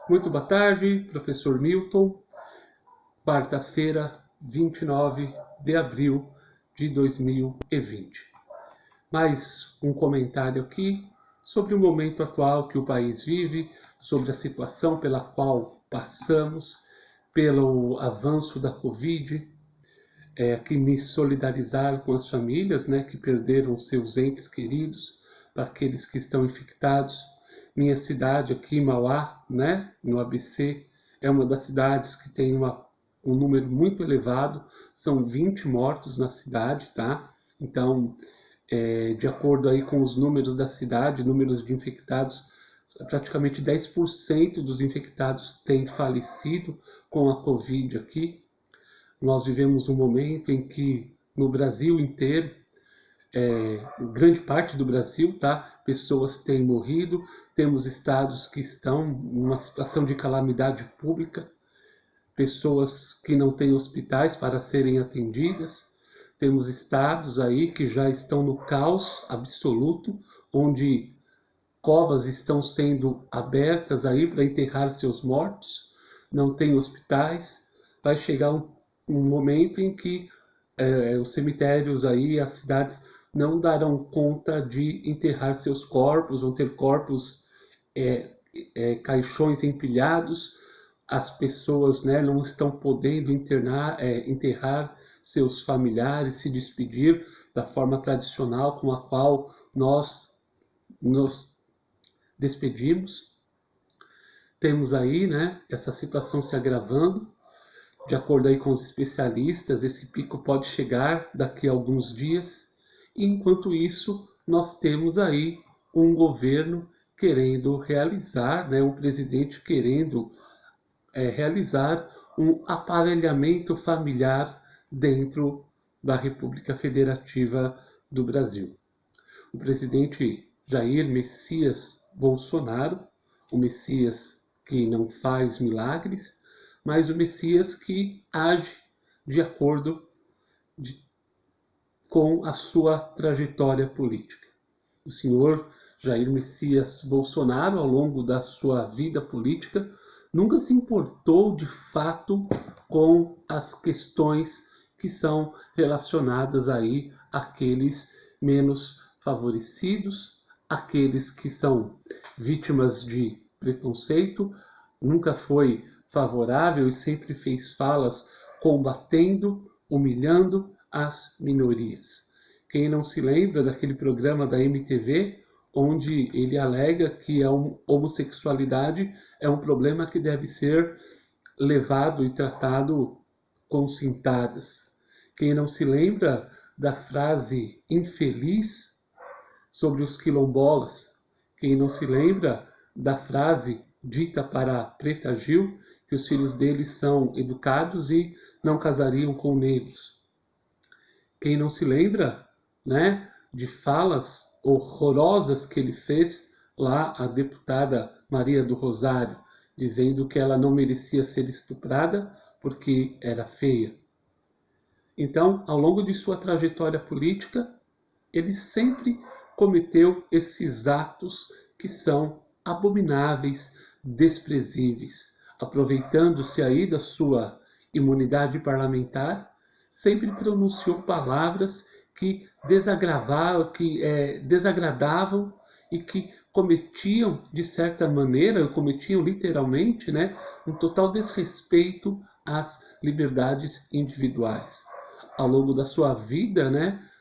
Muito boa tarde, professor Milton. Quarta-feira, 29 de abril de 2020. Mais um comentário aqui sobre o momento atual que o país vive, sobre a situação pela qual passamos, pelo avanço da Covid. Aqui me solidarizar com as famílias, que perderam seus entes queridos, para aqueles que estão infectados. Minha cidade aqui, Mauá, no ABC, é uma das cidades que tem um número muito elevado, são 20 mortos na cidade, tá? Então, de acordo aí com os números da cidade, números de infectados, praticamente 10% dos infectados têm falecido com a Covid aqui. Nós vivemos um momento em que no Brasil inteiro, grande parte do Brasil, pessoas têm morrido, temos estados que estão numa situação de calamidade pública, pessoas que não têm hospitais para serem atendidas, temos estados aí que já estão no caos absoluto, onde covas estão sendo abertas aí para enterrar seus mortos, não tem hospitais. Vai chegar um momento em que os cemitérios aí, as cidades não darão conta de enterrar seus corpos, vão ter corpos, caixões empilhados, as pessoas não estão podendo enterrar seus familiares, se despedir da forma tradicional com a qual nós nos despedimos. Temos aí essa situação se agravando. De acordo aí com os especialistas, esse pico pode chegar daqui a alguns dias. E enquanto isso, nós temos aí um governo querendo realizar, um presidente querendo realizar um aparelhamento familiar dentro da República Federativa do Brasil. O presidente Jair Messias Bolsonaro, o Messias que não faz milagres, mas o Messias que age de acordo com a sua trajetória política. O senhor Jair Messias Bolsonaro, ao longo da sua vida política, nunca se importou de fato com as questões que são relacionadas aí àqueles menos favorecidos, aqueles que são vítimas de preconceito. Nunca foi favorável e sempre fez falas combatendo, humilhando as minorias. Quem não se lembra daquele programa da MTV, onde ele alega que a homossexualidade é um problema que deve ser levado e tratado com cintadas. Quem não se lembra da frase infeliz sobre os quilombolas? Quem não se lembra da frase dita para Preta Gil, que os filhos deles são educados e não casariam com negros? Quem não se lembra, de falas horrorosas que ele fez lá à deputada Maria do Rosário, dizendo que ela não merecia ser estuprada porque era feia? Então, ao longo de sua trajetória política, ele sempre cometeu esses atos que são abomináveis, desprezíveis, aproveitando-se aí da sua imunidade parlamentar, sempre pronunciou palavras que desagradavam e que cometiam, de certa maneira, cometiam literalmente, um total desrespeito às liberdades individuais. Ao longo da sua vida,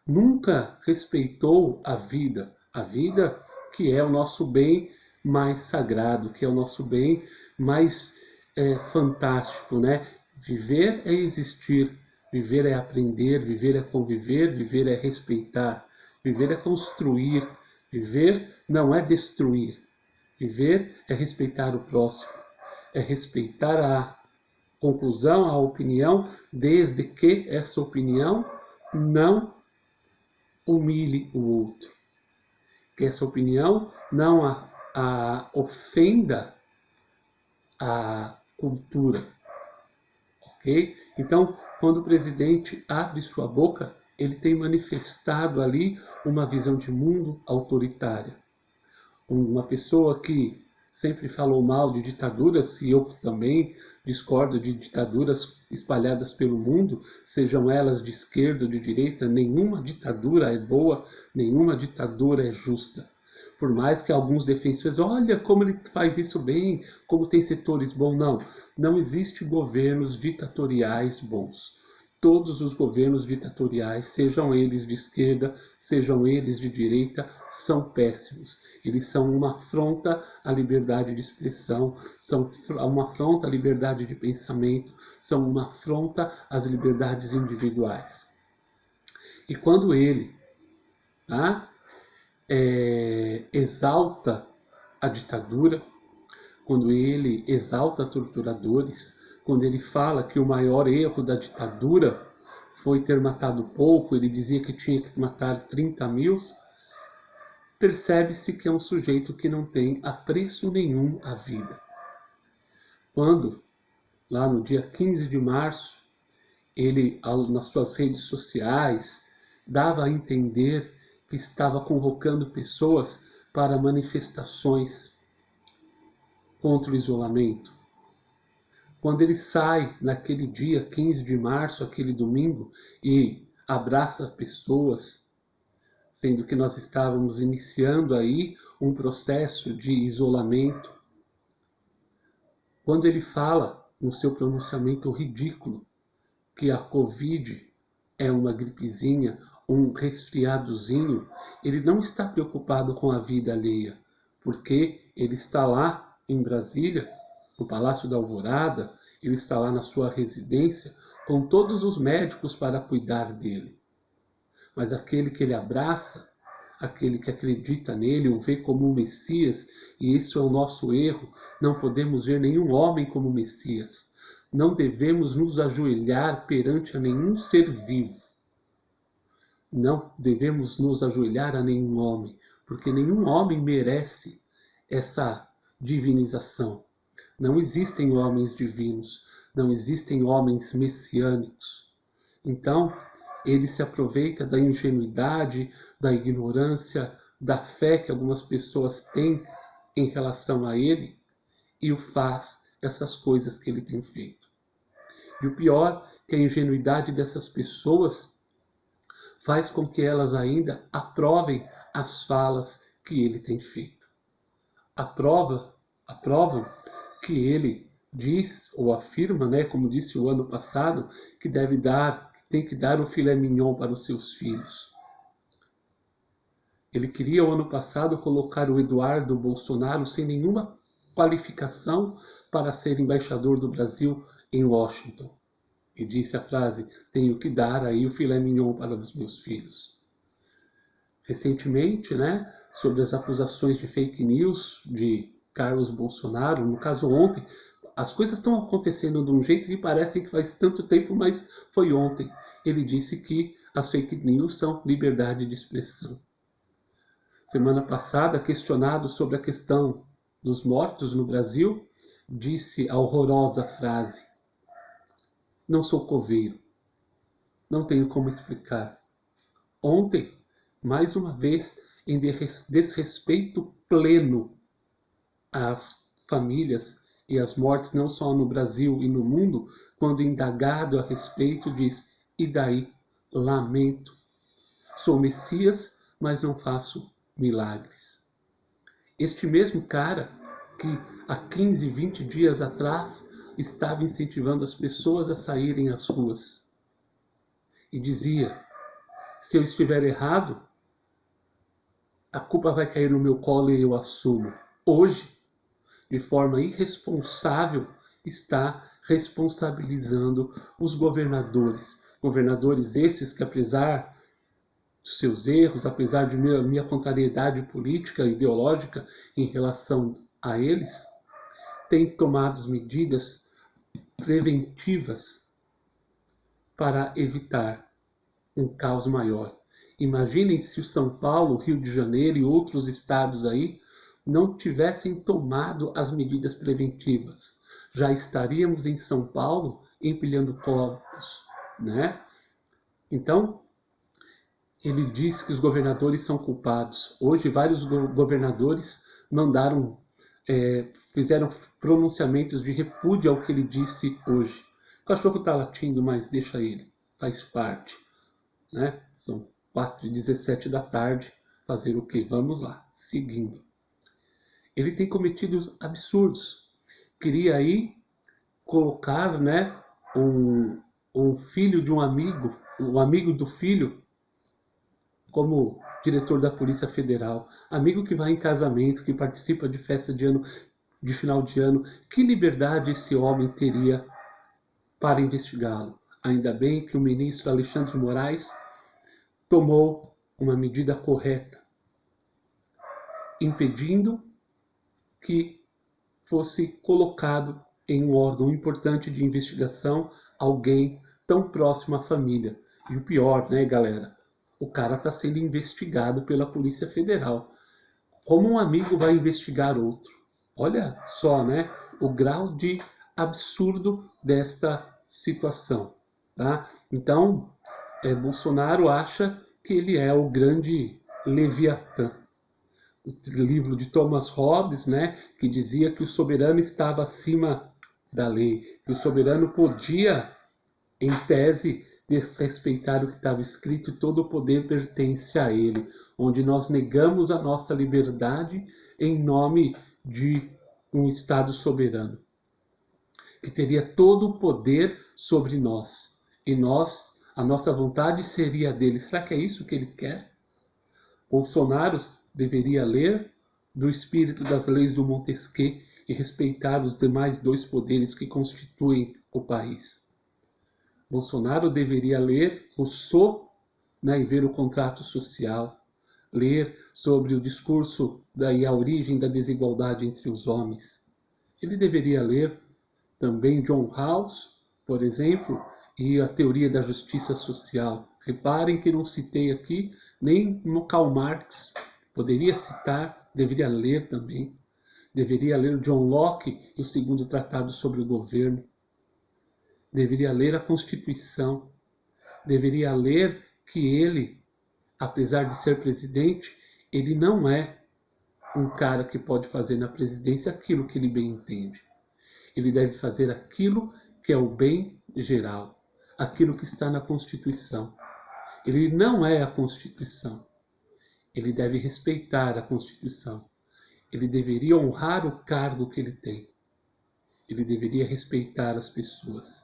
nunca respeitou a vida que é o nosso bem mais sagrado, que é o nosso bem mais fantástico, Viver é existir, viver é aprender, viver é conviver, viver é respeitar, viver é construir, viver não é destruir, viver é respeitar o próximo, é respeitar a conclusão, a opinião, desde que essa opinião não humilhe o outro, que essa opinião não ofenda a cultura, ok? Então, quando o presidente abre sua boca, ele tem manifestado ali uma visão de mundo autoritária. Uma pessoa que sempre falou mal de ditaduras, e eu também discordo de ditaduras espalhadas pelo mundo, sejam elas de esquerda ou de direita. Nenhuma ditadura é boa, nenhuma ditadura é justa. Por mais que alguns defensores, olha como ele faz isso bem, como tem setores bons. Não, não existe governos ditatoriais bons. Todos os governos ditatoriais, sejam eles de esquerda, sejam eles de direita, são péssimos. Eles são uma afronta à liberdade de expressão, são uma afronta à liberdade de pensamento, são uma afronta às liberdades individuais. E quando ele exalta a ditadura, quando ele exalta torturadores, quando ele fala que o maior erro da ditadura foi ter matado pouco, ele dizia que tinha que matar 30 mil, percebe-se que é um sujeito que não tem apreço nenhum à vida. Quando, lá no dia 15 de março, ele, nas suas redes sociais, dava a entender que estava convocando pessoas para manifestações contra o isolamento. Quando ele sai naquele dia 15 de março, aquele domingo, e abraça pessoas, sendo que nós estávamos iniciando aí um processo de isolamento. Quando ele fala no seu pronunciamento ridículo que a Covid é uma gripezinha, um resfriadozinho, ele não está preocupado com a vida alheia, porque ele está lá em Brasília, no Palácio da Alvorada, ele está lá na sua residência, com todos os médicos para cuidar dele. Mas aquele que ele abraça, aquele que acredita nele, o vê como um Messias, e isso é o nosso erro, não podemos ver nenhum homem como Messias. Não devemos nos ajoelhar perante a nenhum ser vivo. Não devemos nos ajoelhar a nenhum homem, porque nenhum homem merece essa divinização. Não existem homens divinos, não existem homens messiânicos. Então, ele se aproveita da ingenuidade, da ignorância, da fé que algumas pessoas têm em relação a ele e o faz essas coisas que ele tem feito. E o pior é que a ingenuidade dessas pessoas faz com que elas ainda aprovem as falas que ele tem feito. Aprovam que ele diz ou afirma, como disse o ano passado, que tem que dar o filé mignon para os seus filhos. Ele queria, o ano passado, colocar o Eduardo Bolsonaro sem nenhuma qualificação para ser embaixador do Brasil em Washington. E disse a frase, tenho que dar aí o filé mignon para os meus filhos. Recentemente, sobre as acusações de fake news de Carlos Bolsonaro, no caso ontem, as coisas estão acontecendo de um jeito que parece que faz tanto tempo, mas foi ontem. Ele disse que as fake news são liberdade de expressão. Semana passada, questionado sobre a questão dos mortos no Brasil, disse a horrorosa frase, não sou coveiro, não tenho como explicar. Ontem, mais uma vez, em desrespeito pleno às famílias e às mortes, não só no Brasil e no mundo, quando indagado a respeito, diz, e daí? Lamento. Sou Messias, mas não faço milagres. Este mesmo cara que há 15, 20 dias atrás estava incentivando as pessoas a saírem às ruas. E dizia, se eu estiver errado, a culpa vai cair no meu colo e eu assumo. Hoje, de forma irresponsável, está responsabilizando os governadores. Governadores esses que, apesar dos seus erros, apesar de minha contrariedade política e ideológica em relação a eles, têm tomado medidas preventivas para evitar um caos maior. Imaginem se o São Paulo, Rio de Janeiro e outros estados aí não tivessem tomado as medidas preventivas. Já estaríamos em São Paulo empilhando corpos, Então, ele diz que os governadores são culpados. Hoje, vários governadores mandaram fizeram pronunciamentos de repúdio ao que ele disse hoje. O cachorro está latindo, mas deixa ele, faz parte, né? São 4h17 da tarde, fazer o quê? Vamos lá, seguindo. Ele tem cometido absurdos. Queria aí colocar, né, um filho de um amigo, o amigo do filho, como diretor da Polícia Federal, amigo que vai em casamento, que participa de festa de final de ano. Que liberdade esse homem teria para investigá-lo? Ainda bem que o ministro Alexandre de Moraes tomou uma medida correta, impedindo que fosse colocado em um órgão importante de investigação alguém tão próximo à família. E o pior, né, galera? O cara está sendo investigado pela Polícia Federal. Como um amigo vai investigar outro? Olha só, né, o grau de absurdo desta situação, tá? Então, Bolsonaro acha que ele é o grande Leviatã. O livro de Thomas Hobbes, né, que dizia que o soberano estava acima da lei, que o soberano podia, em tese, desrespeitar o que estava escrito, e todo o poder pertence a ele, onde nós negamos a nossa liberdade em nome de um Estado soberano, que teria todo o poder sobre nós, e a nossa vontade seria dele. Será que é isso que ele quer? Bolsonaro deveria ler do espírito das leis do Montesquieu e respeitar os demais dois poderes que constituem o país. Bolsonaro deveria ler Rousseau, né, e ver o contrato social, ler sobre o discurso e a origem da desigualdade entre os homens. Ele deveria ler também John Rawls, por exemplo, e a teoria da justiça social. Reparem que não citei aqui nem no Karl Marx. Poderia citar, deveria ler também. Deveria ler John Locke e o segundo tratado sobre o governo. Deveria ler a Constituição. Deveria ler que ele, apesar de ser presidente, ele não é um cara que pode fazer na presidência aquilo que ele bem entende. Ele deve fazer aquilo que é o bem geral, aquilo que está na Constituição. Ele não é a Constituição. Ele deve respeitar a Constituição. Ele deveria honrar o cargo que ele tem. Ele deveria respeitar as pessoas.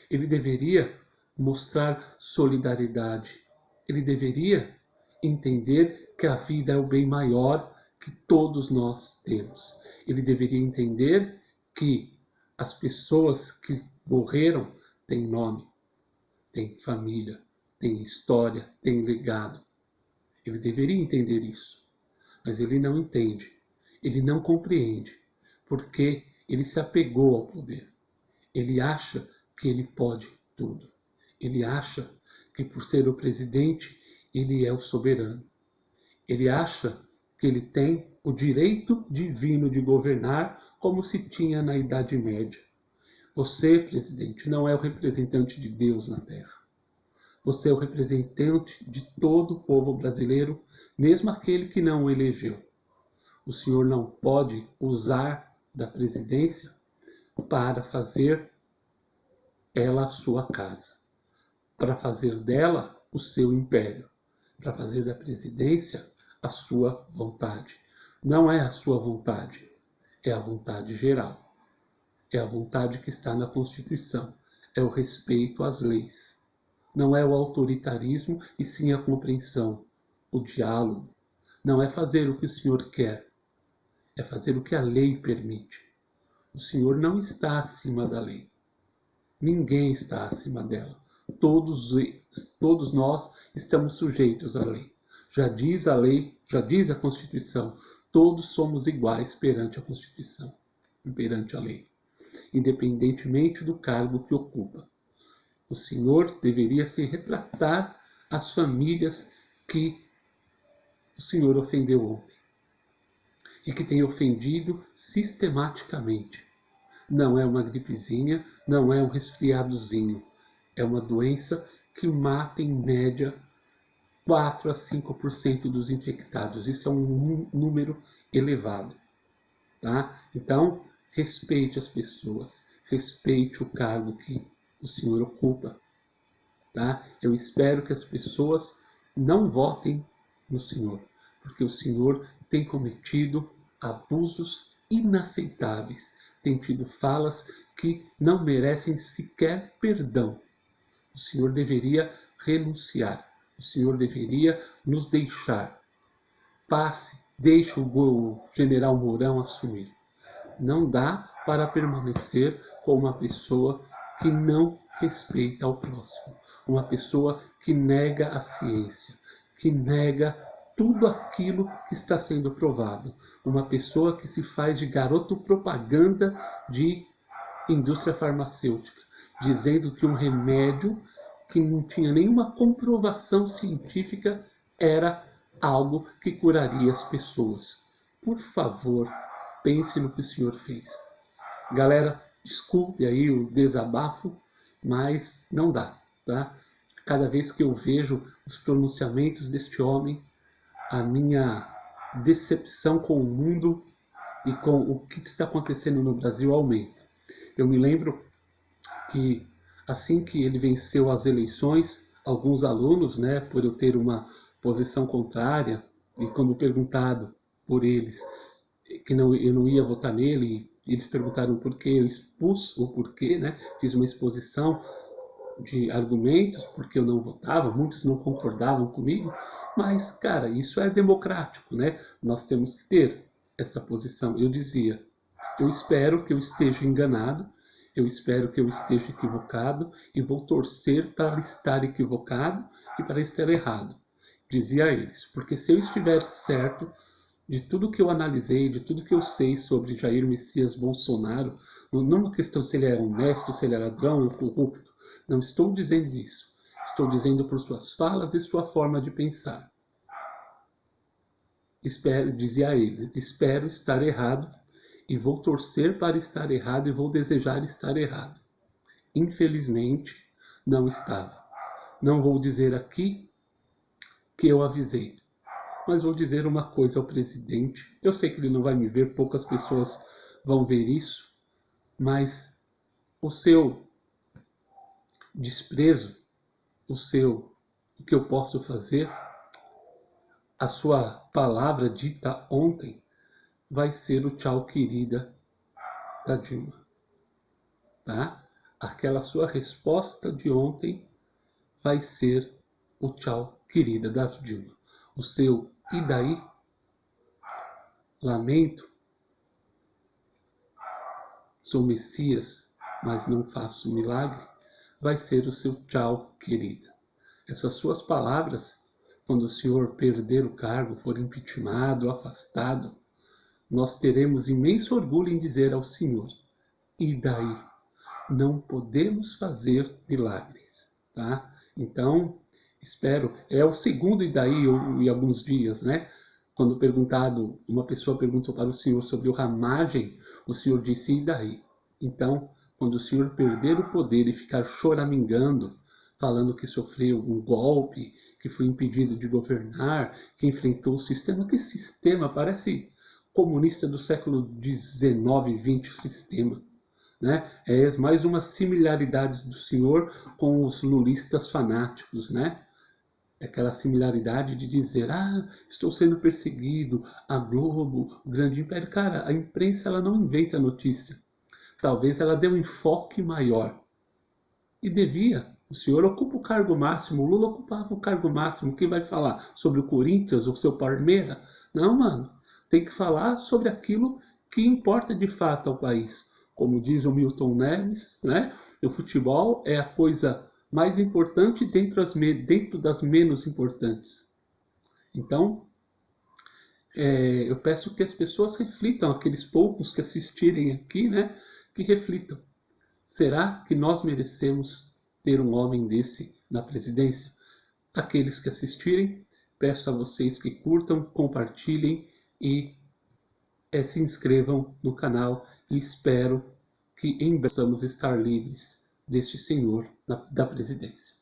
Ele deveria mostrar solidariedade. Ele deveria entender que a vida é o bem maior que todos nós temos. Ele deveria entender que as pessoas que morreram têm nome, têm família, têm história, têm legado. Ele deveria entender isso, mas ele não entende, ele não compreende, porque ele se apegou ao poder. Ele acha que ele pode tudo. Ele acha que por ser o presidente, ele é o soberano. Ele acha que ele tem o direito divino de governar como se tinha na Idade Média. Você, presidente, não é o representante de Deus na Terra. Você é o representante de todo o povo brasileiro, mesmo aquele que não o elegeu. O senhor não pode usar da presidência para fazer ela a sua casa, para fazer dela o seu império, para fazer da presidência a sua vontade. Não é a sua vontade, é a vontade geral. É a vontade que está na Constituição, é o respeito às leis. Não é o autoritarismo, e sim a compreensão, o diálogo. Não é fazer o que o senhor quer, é fazer o que a lei permite. O senhor não está acima da lei. Ninguém está acima dela. Todos nós estamos sujeitos à lei. Já diz a lei, já diz a Constituição, todos somos iguais perante a Constituição e perante a lei, independentemente do cargo que ocupa. O senhor deveria se retratar às famílias que o senhor ofendeu ontem e que tem ofendido sistematicamente. Não é uma gripezinha, não é um resfriadozinho. É uma doença que mata em média 4 a 5% dos infectados. Isso é um número elevado. tá? Então, respeite as pessoas, respeite o cargo que o senhor ocupa, tá? Eu espero que as pessoas não votem no senhor, porque o senhor tem cometido abusos inaceitáveis, tem tido falas que não merecem sequer perdão. O senhor deveria renunciar, o senhor deveria nos deixar. Passe, deixe o general Mourão assumir. Não dá para permanecer com uma pessoa que não respeita ao próximo, uma pessoa que nega a ciência, que nega tudo aquilo que está sendo provado, uma pessoa que se faz de garoto propaganda de indústria farmacêutica, dizendo que um remédio que não tinha nenhuma comprovação científica era algo que curaria as pessoas. Por favor, pense no que o senhor fez. Galera, desculpe aí o desabafo, mas não dá, tá? Cada vez que eu vejo os pronunciamentos deste homem, a minha decepção com o mundo e com o que está acontecendo no Brasil aumenta. Eu me lembro que assim que ele venceu as eleições, alguns alunos, né, por eu ter uma posição contrária, e quando perguntado por eles que eu não ia votar nele, e eles perguntaram por que eu expus o porquê, né, fiz uma exposição de argumentos porque eu não votava, muitos não concordavam comigo, mas, cara, isso é democrático, né? Nós temos que ter essa posição. Eu dizia, eu espero que eu esteja enganado, eu espero que eu esteja equivocado e vou torcer para estar equivocado e para estar errado. Dizia a eles, porque se eu estiver certo de tudo que eu analisei, de tudo que eu sei sobre Jair Messias Bolsonaro, não é uma questão se ele é honesto, se ele é ladrão ou corrupto, não estou dizendo isso. Estou dizendo por suas falas e sua forma de pensar. Dizia a eles, espero estar errado e vou torcer para estar errado e vou desejar estar errado. Infelizmente, não estava. Não vou dizer aqui que eu avisei, mas vou dizer uma coisa ao presidente. Eu sei que ele não vai me ver, poucas pessoas vão ver isso, mas o seu desprezo, o que eu posso fazer, a sua palavra dita ontem, vai ser o tchau querida da Dilma, tá? Aquela sua resposta de ontem vai ser o tchau querida da Dilma. O seu e daí? Lamento, sou Messias, mas não faço milagre, vai ser o seu tchau querida. Essas suas palavras, quando o senhor perder o cargo, for impeachmentado, afastado, nós teremos imenso orgulho em dizer ao senhor, e daí? Não podemos fazer milagres, tá? Então, espero, é o segundo e daí em alguns dias, né? Quando perguntado, uma pessoa perguntou para o senhor sobre o Ramagem, o senhor disse, e daí? Então, quando o senhor perder o poder e ficar choramingando, falando que sofreu um golpe, que foi impedido de governar, que enfrentou o sistema, que sistema? Parece comunista do século XIX e XX, o sistema. Né? É mais uma similaridade do senhor com os lulistas fanáticos, né? Aquela similaridade de dizer, estou sendo perseguido, a Globo, o grande império. Cara, a imprensa ela não inventa notícia. Talvez ela dê um enfoque maior. E devia. O senhor ocupa o cargo máximo, o Lula ocupava o cargo máximo. Quem vai falar sobre o Corinthians ou seu Palmeiras? Não, mano. Tem que falar sobre aquilo que importa de fato ao país. Como diz o Milton Neves, né? O futebol é a coisa mais importante dentro das menos importantes. Então, eu peço que as pessoas reflitam, aqueles poucos que assistirem aqui, né? Que reflitam. Será que nós merecemos ter um homem desse na presidência? Aqueles que assistirem, peço a vocês que curtam, compartilhem e se inscrevam no canal e espero que em breve possamos estar livres deste senhor da presidência.